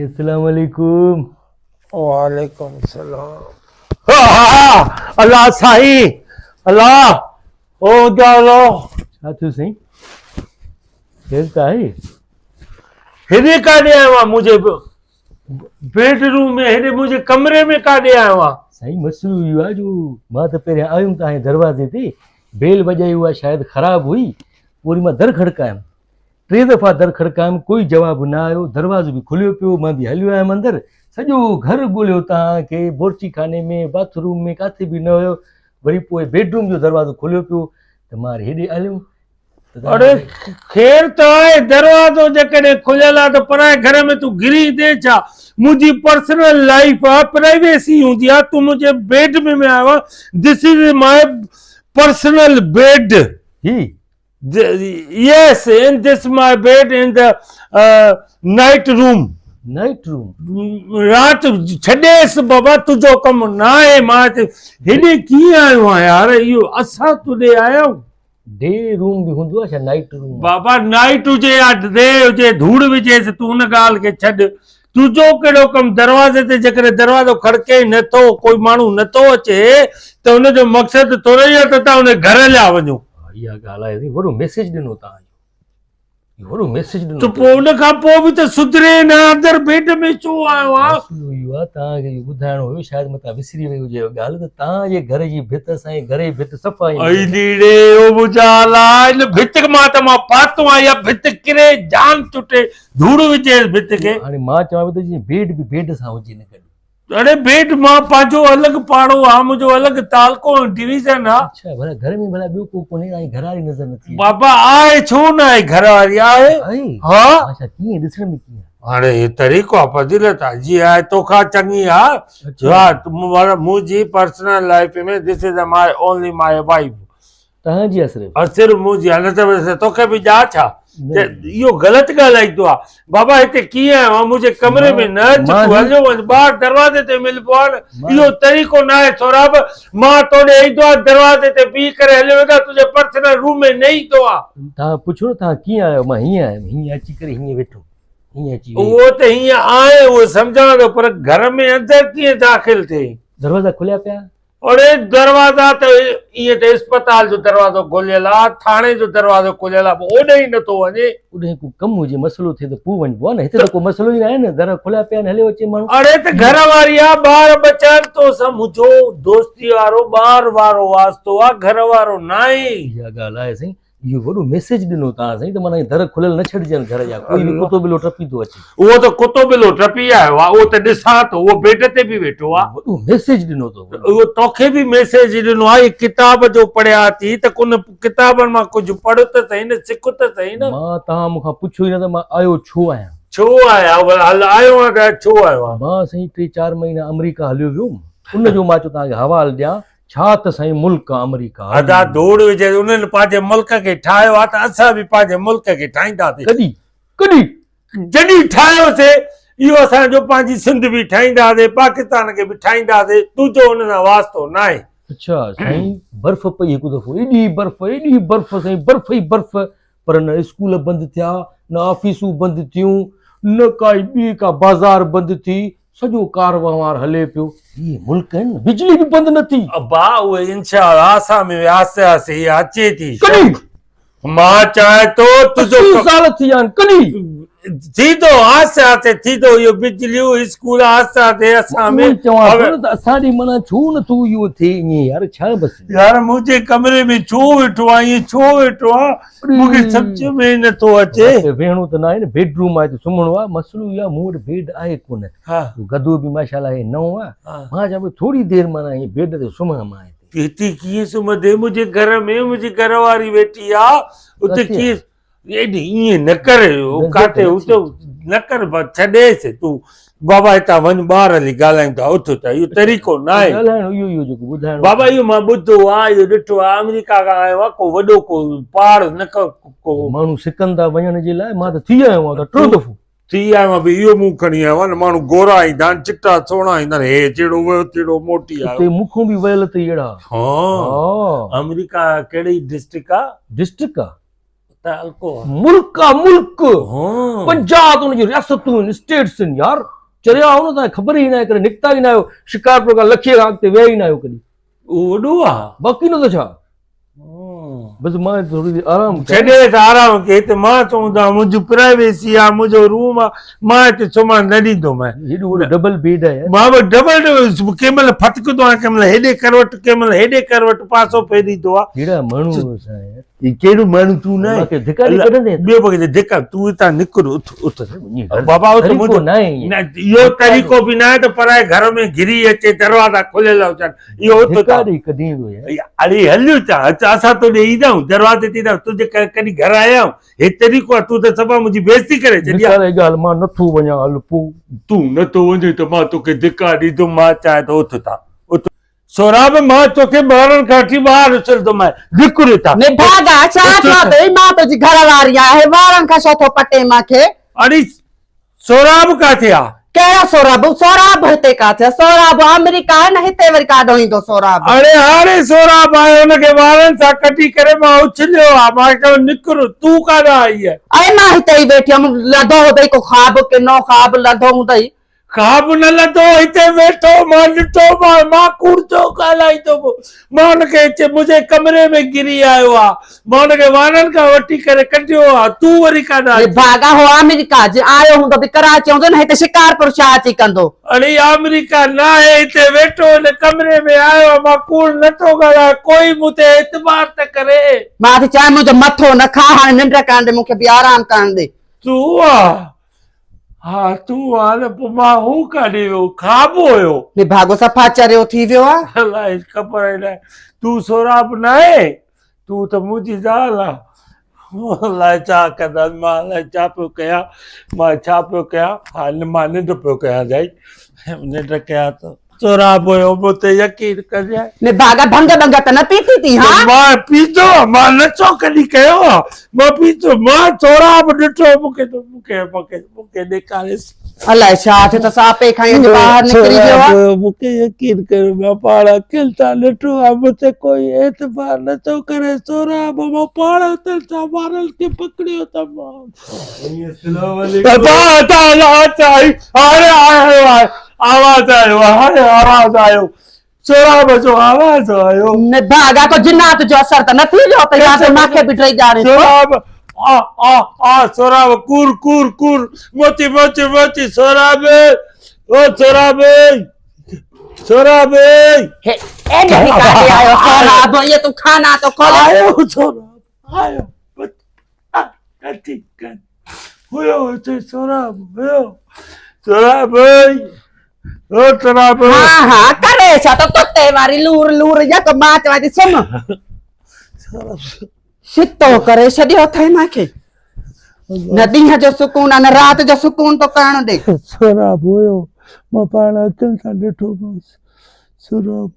अस्सलाम वालेकुम। वालेकुम सलाम। अल्लाह साईं, अल्लाह ओ जालो छा सही केर का है? हेॾे काॾे आयो आहे? मुंहिंजे बेडरूम में, हेॾे मुंहिंजे कमरे में काॾे आयो आहे? साईं मसलो इहो आहे जो मां त पहिरियां आयुमि तव्हांजे दरवाज़े ते, बेल वॼाई उहा शायदि ख़राबु हुई, वरी मां दर खड़कायुमि, 3 दफ़ा दर खड़कायुमि, कोई जवाबु न आयो, दरवाज़ो बि खुलियो पियो, मां बि हलियो आयुमि अंदरि, सॼो घर ॻोल्हियो तव्हांखे, बोरची खाने में, बाथरूम में, किथे बि न हुयो, वरी पोइ बेडरूम जो दरवाज़ो खुलियो पियो त मां हेॾे हलियुमि। अरे ख़ैर त आहे, दरवाज़ो जेकॾहिं खुलियल आहे त पराए घर में तूं गिरी दे छा? मुंहिंजी पर्सनल लाइफ आहे, प्राइवेसी हूंदी आहे, तूं मुंहिंजे बेड में आयो आहे। This is my personal bed. ही Yes, in this my bed in the night room. Night room रात छॾेसि बाबा, तुंहिंजो कमु न आहे। मां हेॾे कीअं आयो आहियां यार? इहो असां तुॾे आया आहियूं? डे रूम बि हूंदो आहे छा? नाइट रूम बाबा नाइट हुजे या डे हुजे, धूड़ विझेसि, तूं उन ॻाल्हि खे छॾ। तुंहिंजो कहिड़ो कमु? दरवाज़े ते जेकॾहिं दरवाज़ो खड़के ई नथो, कोई माण्हू नथो अचे त हुनजो मक़सदु थोरो ई आहे त तव्हां हुन घर लिया वञो। इहा ॻाल्हि आहे, वॾो मैसेज ॾिनो तव्हां, वॾो मैसेज ॾिनो त पोइ उन खां पोइ बि त सुधरे न, अंदरि बेड में छो आयो आहे? इहो आहे तव्हांखे ॿुधाइणो हुयो, शायदि मतां विसरी वई हुजे ॻाल्हि, त तव्हांजे घर जी भित साईं, घर जी भित सफ़ा इन भित मां पातो आहे, या भित किरे जान टुटे, धूड़ विझे भित खे। हाणे मां चवां पियो त जीअं बेड बि बेड सां हुजे न गॾु। अरे बेड मां पंहिंजो अलॻि पाड़ो आहे, मुंहिंजो अलॻि तालको डिवीजन आहे। अच्छा भला घर में भला ॿियो को कोन्हे? ऐं घर वारी नज़र नथी बाबा आहे, छो न आहे? घर वारी आहे। हा अच्छा, कीअं ॾिसण में कीअं? हाणे हे तरीक़ो आहे, फज़ीलत आहे, जीअं आहे तोखां चङी आहे। मुंहिंजी पर्सनल लाइफ में this is my only my wife. तव्हांजी असर सिर्फ़ु मुंहिंजी, हाणे त तोखे बि ॼा छा? इहो ग़लति ॻाल्हाईंदो आहे। बाबा हिते कीअं आयो आहे? मुंहिंजे कमरे में न अचु, हलियो वञ ॿाहिरि, दरवाज़े ते मिलबो आहे न। इहो तरीक़ो न आहे सोराब। मां तोॾे ईंदो आहे, दरवाज़े ते बीह करे हलियो वेंदो आहे, तुंहिंजे पर्सनल रूम में न ईंदो आहे। तव्हां पुछो तव्हां कीअं आयो? मां हीअं आयुमि, हीअं अची करे हीअं वेठो, हीअं अची उहो त हीअं आहे, उहो सम्झां थो, पर घर में अंदरि कीअं दाख़िल थिए? दरवाज़ा खुलिया पिया? अरे दरवाज़ा त ईअं त अस्पताल जो दरवाज़ो खुलियल आहे, थाणे जो दरवाज़ो खुलियल आहे, ओॾे ई नथो वञे। ओॾे को कमु हुजे, मसलो थिए त पोइ वञिबो आहे न, हिते त को मसलो ई न आहे न, दर खुलिया पिया आहिनि, हलियो अचे माण्हू। अरे त घर वारी आहे, ॿार बच्चा तो सां, मुंहिंजो दोस्ती वारो ॿार वारो वास्तो आहे, घर वारो न आहे। इहा ॻाल्हि आहे साईं, इहो वॾो मैसेज ॾिनो तव्हां साईं, त माना दर खुलियल न छॾिजनि घर जा, कोई बि कुतो बिलो टपी थो अचे। उहो त कुतो बिलो टपी आयो आहे, उहो त ॾिसां थो, उहो बेड ते बि वेठो आहे। वॾो मैसेज ॾिनो अथव। उहो तोखे बि मैसेज ॾिनो आहे, किताब जो पढ़िया थी त कुन किताबनि मां कुझु पढ़ त सही न, सिख त सही न। मां तव्हां मूंखां पुछो ई न त मां आयो छो आहियां? छो आया? हल आयो आहे त छो आयो आहे? मां साईं 3-4 महीना अमेरिका हलियो वियुमि, उनजो मां चयो तव्हांखे हवालु ॾियां, छा त साईं मुल्क आहे अमेरिका। अदा धूड़ विझे, उन्हनि पंहिंजे मुल्क खे ठाहियो आहे, त असां बि पंहिंजे मुल्क खे ठाहींदासीं। कॾहिं कॾहिं जॾहिं ठाहियोसीं, इहो असांजो पंहिंजी सिंध बि ठाहींदासीं, पाकिस्तान खे बि ठाहींदासीं, तुंहिंजो हुन सां वास्तो न आहे। अच्छा साईं, बर्फ़ पई हिकु दफ़ो, एॾी बर्फ़ साईं, बर्फ़ ई बर्फ़, पर न स्कूल बंदि थिया, न ऑफिसूं बंदि थियूं, न काई ॿी का बाज़ार बंदि थी, सॼो कार वहिंवार हले पियो। इहे मुल्क आहिनि, बिजली बि बंदि न थी। अब्बा उहे इंशाअल्लाह असां में वियासीं, इहा अचे थी। मां चाहियां थो तुंहिंजो साल थी विया आहिनि, कॾहिं थींदो आस्ते आस्ते थींदो, इहो बिजलियूं स्कूल आस्ते आस्ते असां में। चवां थो त असां ॾे माना छो नथो इहो थिए ईअं यार? छा बसि यार मुंहिंजे कमरे में छो वेठो आहे, ईअं छो वेठो आहे? मूंखे सम्झ में नथो अचे। वेहणो त न आहे न, बेडरूम आहे त सुम्हणो आहे, मसलो इहो आहे मूं वटि बेड आहे कोन, गदो बि माशाल्लाह नओं आहे। मां चवां थोरी देरि माना ईअं बेड ते सुम्हां मां। हिते कीअं सुम्हंदे? मुंहिंजे घर में मुंहिंजी घर वारी वेठी आहे, उते कीअं? एॾी ईअं न कर, काथे उते न कर, छॾेसि तूं। बाबा हितां वञ, ॿार हली ॻाल्हायूं था, उथ त, इहो तरीक़ो न आहे। इहो जेको ॿुधाइणो बाबा, इहो मां ॿुधो आहे, इहो ॾिठो आहे, अमेरिका खां आयो आहे, को वॾो को पहाड़ न को माण्हू सिकनि था वञण जे लाइ। मां त थी आयो आहियां 3 दफ़ो थी आयो आहियां, इहो मुंहुं खणी आयो आहे न। माण्हू गोरा ईंदा आहिनि, चिटा सोणा ईंदा आहिनि, हे चिड़ो वियो चिड़ो मोटी आयो। मूंखों बि वियल अथई अहिड़ा। हा, अमेरिका कहिड़ी डिस्ट्रिक्ट आहे? डिस्ट्रिक्ट आहे तालको मुल्क आ मुल्क हाँ 50 उनजी रियासतूं आहिनि स्टेट्स आहिनि यार चरिया आहियो न तव्हांखे ख़बर ई न आहे करे निकिता ई न आहियो शिकारपुर खां लखे खां अॻिते विया ई न आहियो कॾहिं वॾो आहे बाक़ी न त छा बसि मां थोरी देरि आराम छॾे त आराम के हिते मां चऊं था मुंहिंजी प्राइवेसी आहे मुंहिंजो रूम आहे मां हिते सुम्हण न ॾींदोमांइ हेॾो वॾो डबल बेड आहे यार मां बि डबल कंहिं महिल फटकंदो आहे कंहिं महिल हेॾे करवट कंहिं महिल हेॾे करवट पासो फेरींदो आहे कहिड़ा माण्हू असां यार ही कहिड़ो माण्हू तूं न मूंखे धिकारी कढंदे ॿियो बि धिका तूं हितां निकिर उथ उथ बाबा उथ तरीक़ो मुंहिंजो न आहे ईअं। न इहो तरीक़ो बि न आहे त पराए घर में घिरी अचे दरवाज़ा खुलियल हुजनि इहो उथ था धिकारी कढी ईंदो यार अरे हलियो था असां तोॾे ईंदा आहियूं दरवाज़े ते ईंदा तुंहिंजे कॾहिं घर आया आहियूं हे तरीक़ो आहे तूं त सभा मुंहिंजी बेइज़ती करे छॾी आहे मिसाल जी ॻाल्हि मां नथो वञा हल पोइ तूं नथो वञे त मां तोखे धिका ॾींदुमि मां चाहे त उथ था उथ सोराब मां तोखे ॿारनि खां वठी ॿाहिरि उछलंदोमांइ निकिर था निभागा छा थियो अथई मां तुंहिंजी घरवारी आहे वारनि खां छो थो पटे मूंखे अरे सोराब काथे आहे कहिड़ा सोराब सोराब हिते काथे सोराब अमेरिका आहे न हिते वरी काॾो ईंदो सोराब अरे हाणे सोराब आहे हुनखे वारनि सां कटी करे मां उछलियो आहे मां चयो निकिर तूं काॾां आई आहे अरे मां हिते ई वेठी हुअमि लधो हूंदई को ख़्वाब किनो ख़्वाब लधो हूंदई ख़्वाब न लथो हिते वेठो मां ॾिठो मां कूड़ थो ॻाल्हाईंदो मां हुनखे मुंहिंजे कमरे में गिरी आयो आहे मां हुनखे वारनि खां वठी करे कढियो आहे तूं वरी काॾां आई भागा हो अमेरिका जे आयो हूंदो बि कराची हूंदो न हिते शिकारपुर छा अची कंदो अरे अमेरिका न आहे हिते वेठो हिन कमरे में आयो आहे मां कूड़ नथो ॻाल्हायां कोई मूं ते एतबार त करे मां त चाहियां मुंहिंजो मथो न खा हाणे निंड करण ॾे मूंखे बि आराम करण ॾे तूं आहे हा तूं आहे न पोइ मां हू काॾे वियो ख़्वाबु हुयो निभागो सफ़ा चरियो थी वियो आहे अलाए ख़बर ई न आहे तूं सोराब न आहे तूं त मुंहिंजी ज़ाल आहे अलाए छा कंदसि मां अलाए छा पियो कयां मां छा पियो कयां हा मां निंड पियो कयां जाई निंड कयां त सोराब हुयो मूं ते यकीन कजांइ निभागा भंग भंग त न पीती थी हा मां पीतो मां नचो कॾहिं कयो आहे मां पीतो मां सोराब ॾिठो मूंखे ॾेखारियसि अलाए छा थियो त सापे खां ॿाहिरि निकिरी वियो आहे मूंखे यकीन कयो मां पाण अखियुनि सां ॾिठो आहे मूंखे कोई एतबार नथो करे सोराब मां पाण हथनि सां ॿारनि खे पकड़ियो त आवाज़ आयो हाणे आवाज़ आयो सोराब जो आवाज़ आयो निभागा को जिन्नात जो असर त न थी वियो त या त मूंखे बि टई ॼाणे सोराब सोराब कूर कूर कूर मोची मोची मोची सोराब ओ सोराब सोराब हे एॾे बि काॾे आयो सोराब ये तू खाना तो खोले आयो सोराब आयो कटी कर हुयो ते सोराब हुयो सोराब ओ सोराब हाँ हाँ करे छा तो कुत्ते वारी लूर लूर यक मां चवां थी सुम शितो करे छॾियो अथई मूंखे न ॾींहं जो सुकून आहे न राति जो सुकून तो करण ॾे सोराब हुयो मां पाण अखियुनि सां ॾिठो सोराब